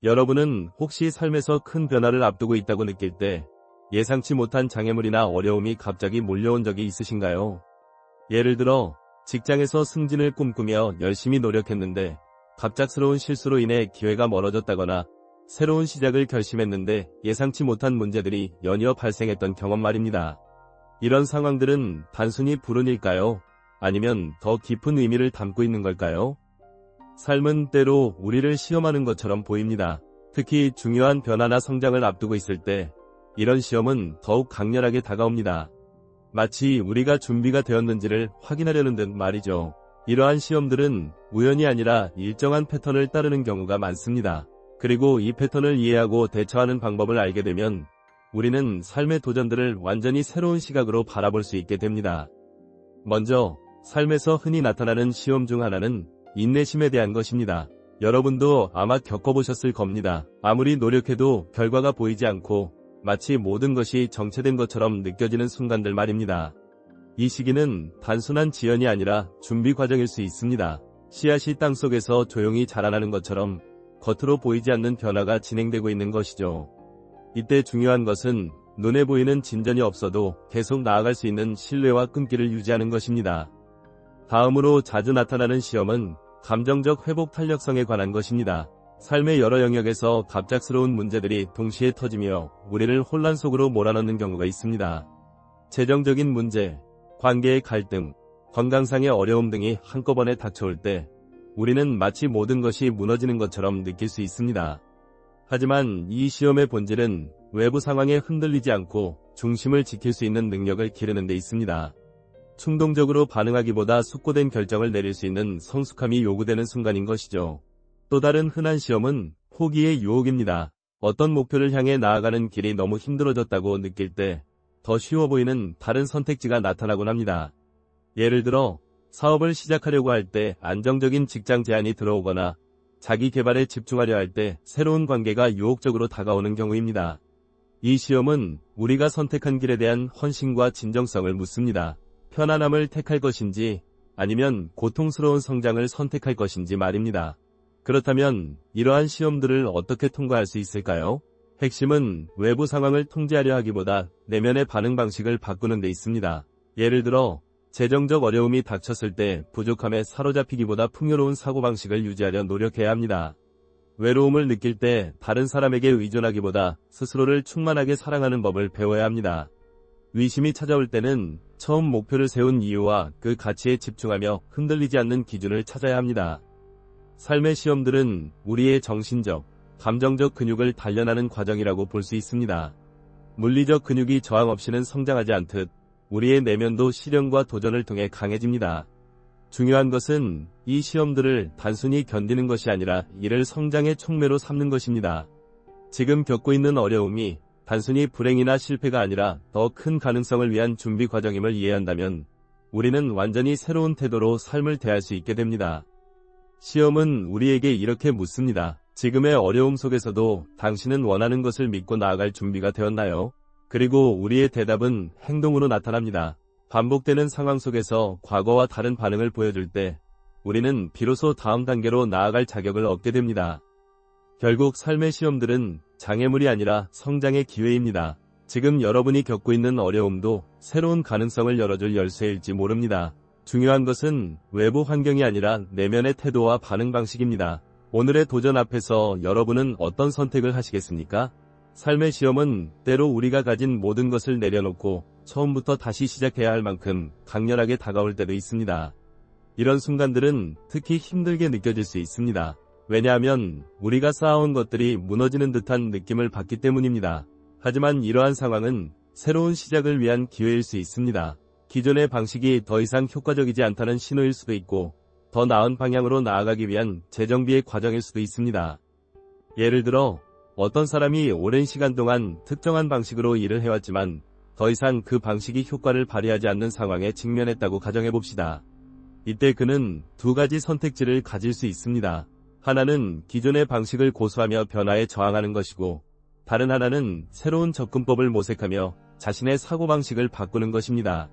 여러분은 혹시 삶에서 큰 변화를 앞두고 있다고 느낄 때 예상치 못한 장애물이나 어려움이 갑자기 몰려온 적이 있으신가요? 예를 들어 직장에서 승진을 꿈꾸며 열심히 노력했는데 갑작스러운 실수로 인해 기회가 멀어졌다거나 새로운 시작을 결심했는데 예상치 못한 문제들이 연이어 발생했던 경험 말입니다. 이런 상황들은 단순히 불운일까요? 아니면 더 깊은 의미를 담고 있는 걸까요? 삶은 때로 우리를 시험하는 것처럼 보입니다. 특히 중요한 변화나 성장을 앞두고 있을 때 이런 시험은 더욱 강렬하게 다가옵니다. 마치 우리가 준비가 되었는지를 확인하려는 듯 말이죠. 이러한 시험들은 우연이 아니라 일정한 패턴을 따르는 경우가 많습니다. 그리고 이 패턴을 이해하고 대처하는 방법을 알게 되면 우리는 삶의 도전들을 완전히 새로운 시각으로 바라볼 수 있게 됩니다. 먼저 삶에서 흔히 나타나는 시험 중 하나는 인내심에 대한 것입니다. 여러분도 아마 겪어보셨을 겁니다. 아무리 노력해도 결과가 보이지 않고 마치 모든 것이 정체된 것처럼 느껴지는 순간들 말입니다. 이 시기는 단순한 지연이 아니라 준비 과정일 수 있습니다. 씨앗이 땅속에서 조용히 자라나는 것처럼 겉으로 보이지 않는 변화가 진행되고 있는 것이죠. 이때 중요한 것은 눈에 보이는 진전이 없어도 계속 나아갈 수 있는 신뢰와 끈기를 유지하는 것입니다. 다음으로 자주 나타나는 시험은 감정적 회복 탄력성에 관한 것입니다. 삶의 여러 영역에서 갑작스러운 문제들이 동시에 터지며 우리를 혼란 속으로 몰아넣는 경우가 있습니다. 재정적인 문제, 관계의 갈등, 건강상의 어려움 등이 한꺼번에 닥쳐올 때 우리는 마치 모든 것이 무너지는 것처럼 느낄 수 있습니다. 하지만 이 시험의 본질은 외부 상황에 흔들리지 않고 중심을 지킬 수 있는 능력을 기르는 데 있습니다. 충동적으로 반응하기보다 숙고된 결정을 내릴 수 있는 성숙함이 요구되는 순간인 것이죠. 또 다른 흔한 시험은 포기의 유혹입니다. 어떤 목표를 향해 나아가는 길이 너무 힘들어졌다고 느낄 때 더 쉬워 보이는 다른 선택지가 나타나곤 합니다. 예를 들어 사업을 시작하려고 할 때 안정적인 직장 제안이 들어오거나 자기 개발에 집중하려 할 때 새로운 관계가 유혹적으로 다가오는 경우입니다. 이 시험은 우리가 선택한 길에 대한 헌신과 진정성을 묻습니다. 편안함을 택할 것인지 아니면 고통스러운 성장을 선택할 것인지 말입니다. 그렇다면 이러한 시험들을 어떻게 통과할 수 있을까요? 핵심은 외부 상황을 통제하려 하기보다 내면의 반응 방식을 바꾸는 데 있습니다. 예를 들어 재정적 어려움이 닥쳤을 때 부족함에 사로잡히기보다 풍요로운 사고방식을 유지하려 노력해야 합니다. 외로움을 느낄 때 다른 사람에게 의존하기보다 스스로를 충만하게 사랑하는 법을 배워야 합니다. 위심이 찾아올 때는 처음 목표를 세운 이유와 그 가치에 집중하며 흔들리지 않는 기준을 찾아야 합니다. 삶의 시험들은 우리의 정신적, 감정적 근육을 단련하는 과정이라고 볼 수 있습니다. 물리적 근육이 저항 없이는 성장하지 않듯 우리의 내면도 시련과 도전을 통해 강해집니다. 중요한 것은 이 시험들을 단순히 견디는 것이 아니라 이를 성장의 촉매로 삼는 것입니다. 지금 겪고 있는 어려움이 단순히 불행이나 실패가 아니라 더 큰 가능성을 위한 준비 과정임을 이해한다면 우리는 완전히 새로운 태도로 삶을 대할 수 있게 됩니다. 시험은 우리에게 이렇게 묻습니다. 지금의 어려움 속에서도 당신은 원하는 것을 믿고 나아갈 준비가 되었나요? 그리고 우리의 대답은 행동으로 나타납니다. 반복되는 상황 속에서 과거와 다른 반응을 보여줄 때 우리는 비로소 다음 단계로 나아갈 자격을 얻게 됩니다. 결국 삶의 시험들은 장애물이 아니라 성장의 기회입니다. 지금 여러분이 겪고 있는 어려움도 새로운 가능성을 열어줄 열쇠일지 모릅니다. 중요한 것은 외부 환경이 아니라 내면의 태도와 반응 방식입니다. 오늘의 도전 앞에서 여러분은 어떤 선택을 하시겠습니까? 삶의 시험은 때로 우리가 가진 모든 것을 내려놓고 처음부터 다시 시작해야 할 만큼 강렬하게 다가올 때도 있습니다. 이런 순간들은 특히 힘들게 느껴질 수 있습니다. 왜냐하면 우리가 쌓아온 것들이 무너지는 듯한 느낌을 받기 때문입니다. 하지만 이러한 상황은 새로운 시작을 위한 기회일 수 있습니다. 기존의 방식이 더 이상 효과적이지 않다는 신호일 수도 있고 더 나은 방향으로 나아가기 위한 재정비의 과정일 수도 있습니다. 예를 들어 어떤 사람이 오랜 시간 동안 특정한 방식으로 일을 해왔지만 더 이상 그 방식이 효과를 발휘하지 않는 상황에 직면했다고 가정해봅시다. 이때 그는 두 가지 선택지를 가질 수 있습니다. 하나는 기존의 방식을 고수하며 변화에 저항하는 것이고 다른 하나는 새로운 접근법을 모색하며 자신의 사고방식을 바꾸는 것입니다.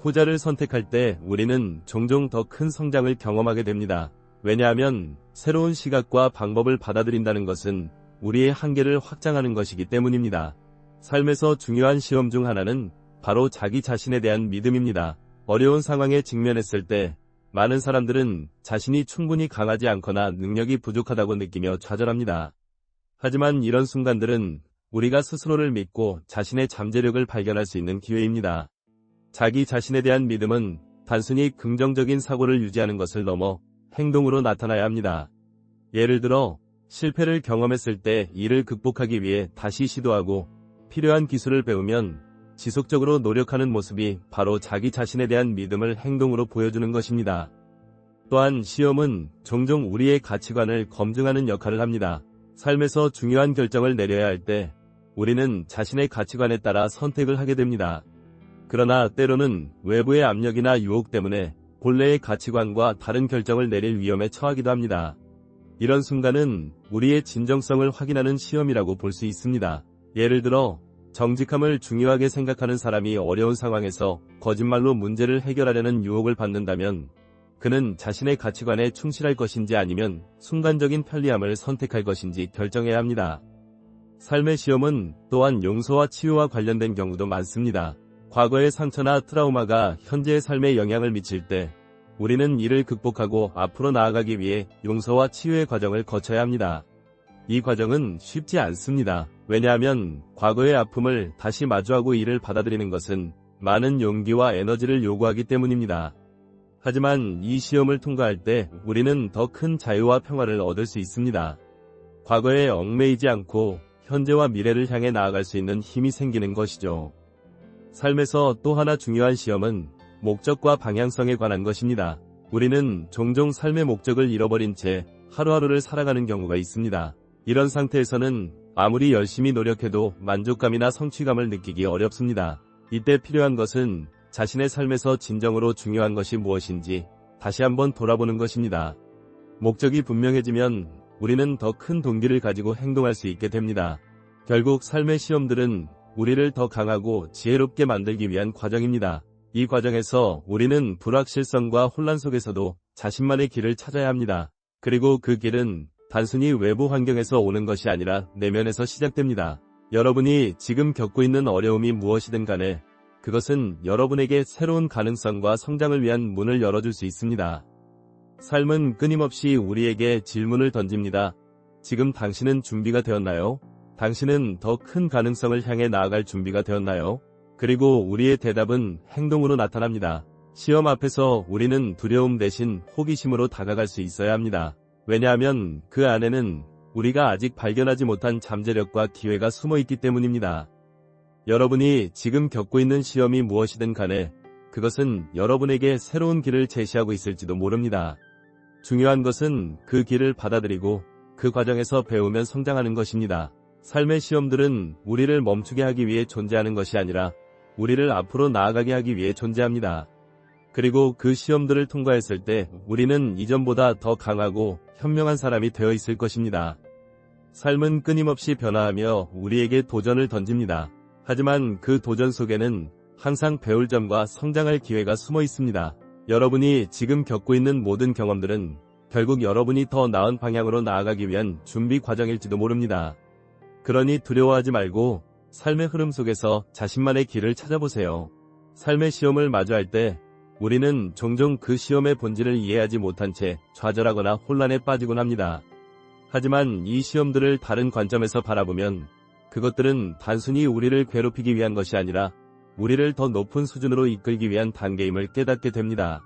후자를 선택할 때 우리는 종종 더 큰 성장을 경험하게 됩니다. 왜냐하면 새로운 시각과 방법을 받아들인다는 것은 우리의 한계를 확장하는 것이기 때문입니다. 삶에서 중요한 시험 중 하나는 바로 자기 자신에 대한 믿음입니다. 어려운 상황에 직면했을 때 많은 사람들은 자신이 충분히 강하지 않거나 능력이 부족하다고 느끼며 좌절합니다. 하지만 이런 순간들은 우리가 스스로를 믿고 자신의 잠재력을 발견할 수 있는 기회입니다. 자기 자신에 대한 믿음은 단순히 긍정적인 사고를 유지하는 것을 넘어 행동으로 나타나야 합니다. 예를 들어 실패를 경험했을 때 이를 극복하기 위해 다시 시도하고 필요한 기술을 배우면 지속적으로 노력하는 모습이 바로 자기 자신에 대한 믿음을 행동으로 보여주는 것입니다. 또한 시험은 종종 우리의 가치관을 검증하는 역할을 합니다. 삶에서 중요한 결정을 내려야 할 때 우리는 자신의 가치관에 따라 선택을 하게 됩니다. 그러나 때로는 외부의 압력이나 유혹 때문에 본래의 가치관과 다른 결정을 내릴 위험에 처하기도 합니다. 이런 순간은 우리의 진정성을 확인하는 시험이라고 볼 수 있습니다. 예를 들어 정직함을 중요하게 생각하는 사람이 어려운 상황에서 거짓말로 문제를 해결하려는 유혹을 받는다면 그는 자신의 가치관에 충실할 것인지 아니면 순간적인 편리함을 선택할 것인지 결정해야 합니다. 삶의 시험은 또한 용서와 치유와 관련된 경우도 많습니다. 과거의 상처나 트라우마가 현재의 삶에 영향을 미칠 때 우리는 이를 극복하고 앞으로 나아가기 위해 용서와 치유의 과정을 거쳐야 합니다. 이 과정은 쉽지 않습니다. 왜냐하면 과거의 아픔을 다시 마주하고 이를 받아들이는 것은 많은 용기와 에너지를 요구하기 때문입니다. 하지만 이 시험을 통과할 때 우리는 더 큰 자유와 평화를 얻을 수 있습니다. 과거에 얽매이지 않고 현재와 미래를 향해 나아갈 수 있는 힘이 생기는 것이죠. 삶에서 또 하나 중요한 시험은 목적과 방향성에 관한 것입니다. 우리는 종종 삶의 목적을 잃어버린 채 하루하루를 살아가는 경우가 있습니다. 이런 상태에서는 아무리 열심히 노력해도 만족감이나 성취감을 느끼기 어렵습니다. 이때 필요한 것은 자신의 삶에서 진정으로 중요한 것이 무엇인지 다시 한번 돌아보는 것입니다. 목적이 분명해지면 우리는 더 큰 동기를 가지고 행동할 수 있게 됩니다. 결국 삶의 시험들은 우리를 더 강하고 지혜롭게 만들기 위한 과정입니다. 이 과정에서 우리는 불확실성과 혼란 속에서도 자신만의 길을 찾아야 합니다. 그리고 그 길은 단순히 외부 환경에서 오는 것이 아니라 내면에서 시작됩니다. 여러분이 지금 겪고 있는 어려움이 무엇이든 간에 그것은 여러분에게 새로운 가능성과 성장을 위한 문을 열어줄 수 있습니다. 삶은 끊임없이 우리에게 질문을 던집니다. 지금 당신은 준비가 되었나요? 당신은 더 큰 가능성을 향해 나아갈 준비가 되었나요? 그리고 우리의 대답은 행동으로 나타납니다. 시험 앞에서 우리는 두려움 대신 호기심으로 다가갈 수 있어야 합니다. 왜냐하면 그 안에는 우리가 아직 발견하지 못한 잠재력과 기회가 숨어 있기 때문입니다. 여러분이 지금 겪고 있는 시험이 무엇이든 간에 그것은 여러분에게 새로운 길을 제시하고 있을지도 모릅니다. 중요한 것은 그 길을 받아들이고 그 과정에서 배우면 성장하는 것입니다. 삶의 시험들은 우리를 멈추게 하기 위해 존재하는 것이 아니라 우리를 앞으로 나아가게 하기 위해 존재합니다. 그리고 그 시험들을 통과했을 때 우리는 이전보다 더 강하고 현명한 사람이 되어 있을 것입니다. 삶은 끊임없이 변화하며 우리에게 도전을 던집니다. 하지만 그 도전 속에는 항상 배울 점과 성장할 기회가 숨어 있습니다. 여러분이 지금 겪고 있는 모든 경험들은 결국 여러분이 더 나은 방향으로 나아가기 위한 준비 과정일지도 모릅니다. 그러니 두려워하지 말고 삶의 흐름 속에서 자신만의 길을 찾아보세요. 삶의 시험을 마주할 때 우리는 종종 그 시험의 본질을 이해하지 못한 채 좌절하거나 혼란에 빠지곤 합니다. 하지만 이 시험들을 다른 관점에서 바라보면 그것들은 단순히 우리를 괴롭히기 위한 것이 아니라 우리를 더 높은 수준으로 이끌기 위한 단계임을 깨닫게 됩니다.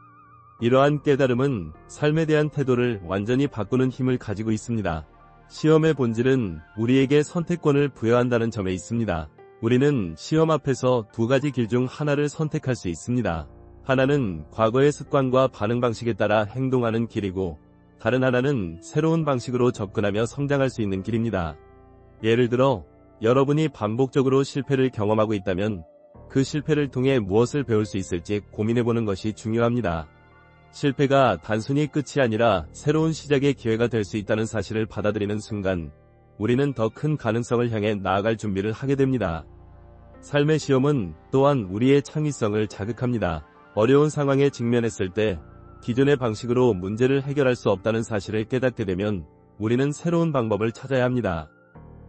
이러한 깨달음은 삶에 대한 태도를 완전히 바꾸는 힘을 가지고 있습니다. 시험의 본질은 우리에게 선택권을 부여한다는 점에 있습니다. 우리는 시험 앞에서 두 가지 길 중 하나를 선택할 수 있습니다. 하나는 과거의 습관과 반응 방식에 따라 행동하는 길이고 다른 하나는 새로운 방식으로 접근하며 성장할 수 있는 길입니다. 예를 들어 여러분이 반복적으로 실패를 경험하고 있다면 그 실패를 통해 무엇을 배울 수 있을지 고민해보는 것이 중요합니다. 실패가 단순히 끝이 아니라 새로운 시작의 기회가 될 수 있다는 사실을 받아들이는 순간 우리는 더 큰 가능성을 향해 나아갈 준비를 하게 됩니다. 삶의 시험은 또한 우리의 창의성을 자극합니다. 어려운 상황에 직면했을 때 기존의 방식으로 문제를 해결할 수 없다는 사실을 깨닫게 되면 우리는 새로운 방법을 찾아야 합니다.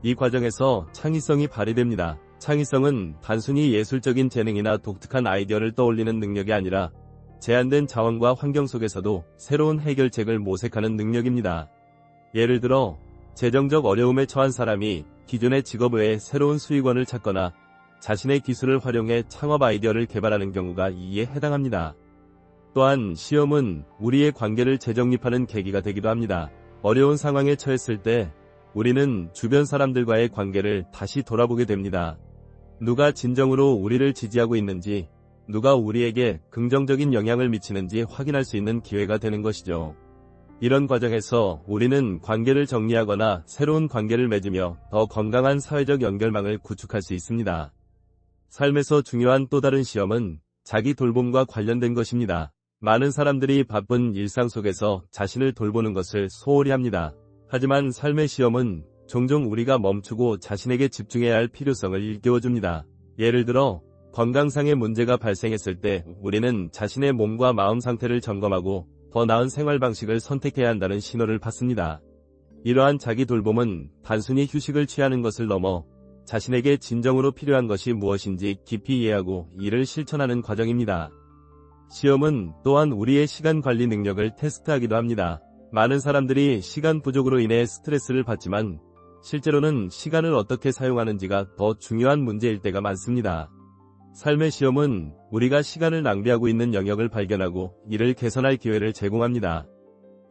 이 과정에서 창의성이 발휘됩니다. 창의성은 단순히 예술적인 재능이나 독특한 아이디어를 떠올리는 능력이 아니라 제한된 자원과 환경 속에서도 새로운 해결책을 모색하는 능력입니다. 예를 들어 재정적 어려움에 처한 사람이 기존의 직업 외에 새로운 수익원을 찾거나 자신의 기술을 활용해 창업 아이디어를 개발하는 경우가 이에 해당합니다. 또한 시험은 우리의 관계를 재정립하는 계기가 되기도 합니다. 어려운 상황에 처했을 때 우리는 주변 사람들과의 관계를 다시 돌아보게 됩니다. 누가 진정으로 우리를 지지하고 있는지, 누가 우리에게 긍정적인 영향을 미치는지 확인할 수 있는 기회가 되는 것이죠. 이런 과정에서 우리는 관계를 정리하거나 새로운 관계를 맺으며 더 건강한 사회적 연결망을 구축할 수 있습니다. 삶에서 중요한 또 다른 시험은 자기 돌봄과 관련된 것입니다. 많은 사람들이 바쁜 일상 속에서 자신을 돌보는 것을 소홀히 합니다. 하지만 삶의 시험은 종종 우리가 멈추고 자신에게 집중해야 할 필요성을 일깨워줍니다. 예를 들어 건강상의 문제가 발생했을 때 우리는 자신의 몸과 마음 상태를 점검하고 더 나은 생활 방식을 선택해야 한다는 신호를 받습니다. 이러한 자기 돌봄은 단순히 휴식을 취하는 것을 넘어 자신에게 진정으로 필요한 것이 무엇인지 깊이 이해하고 이를 실천하는 과정입니다. 시험은 또한 우리의 시간 관리 능력을 테스트하기도 합니다. 많은 사람들이 시간 부족으로 인해 스트레스를 받지만 실제로는 시간을 어떻게 사용하는지가 더 중요한 문제일 때가 많습니다. 삶의 시험은 우리가 시간을 낭비하고 있는 영역을 발견하고 이를 개선할 기회를 제공합니다.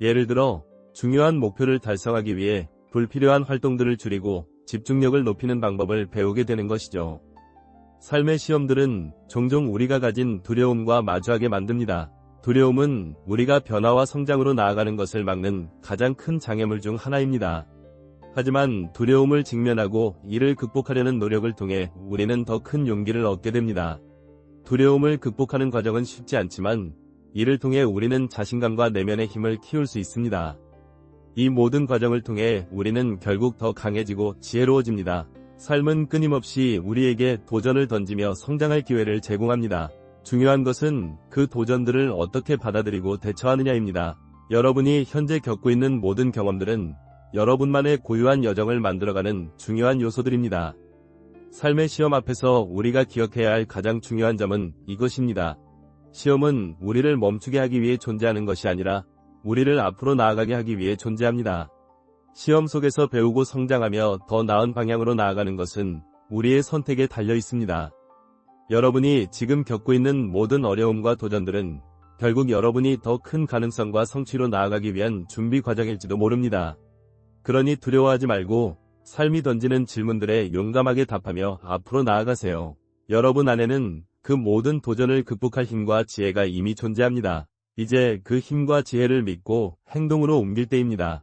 예를 들어 중요한 목표를 달성하기 위해 불필요한 활동들을 줄이고 집중력을 높이는 방법을 배우게 되는 것이죠. 삶의 시험들은 종종 우리가 가진 두려움과 마주하게 만듭니다. 두려움은 우리가 변화와 성장으로 나아가는 것을 막는 가장 큰 장애물 중 하나입니다. 하지만 두려움을 직면하고 이를 극복하려는 노력을 통해 우리는 더 큰 용기를 얻게 됩니다. 두려움을 극복하는 과정은 쉽지 않지만 이를 통해 우리는 자신감과 내면의 힘을 키울 수 있습니다. 이 모든 과정을 통해 우리는 결국 더 강해지고 지혜로워집니다. 삶은 끊임없이 우리에게 도전을 던지며 성장할 기회를 제공합니다. 중요한 것은 그 도전들을 어떻게 받아들이고 대처하느냐입니다. 여러분이 현재 겪고 있는 모든 경험들은 여러분만의 고유한 여정을 만들어가는 중요한 요소들입니다. 삶의 시험 앞에서 우리가 기억해야 할 가장 중요한 점은 이것입니다. 시험은 우리를 멈추게 하기 위해 존재하는 것이 아니라 우리를 앞으로 나아가게 하기 위해 존재합니다. 시험 속에서 배우고 성장하며 더 나은 방향으로 나아가는 것은 우리의 선택에 달려 있습니다. 여러분이 지금 겪고 있는 모든 어려움과 도전들은 결국 여러분이 더 큰 가능성과 성취로 나아가기 위한 준비 과정일지도 모릅니다. 그러니 두려워하지 말고 삶이 던지는 질문들에 용감하게 답하며 앞으로 나아가세요. 여러분 안에는 그 모든 도전을 극복할 힘과 지혜가 이미 존재합니다. 이제 그 힘과 지혜를 믿고 행동으로 옮길 때입니다.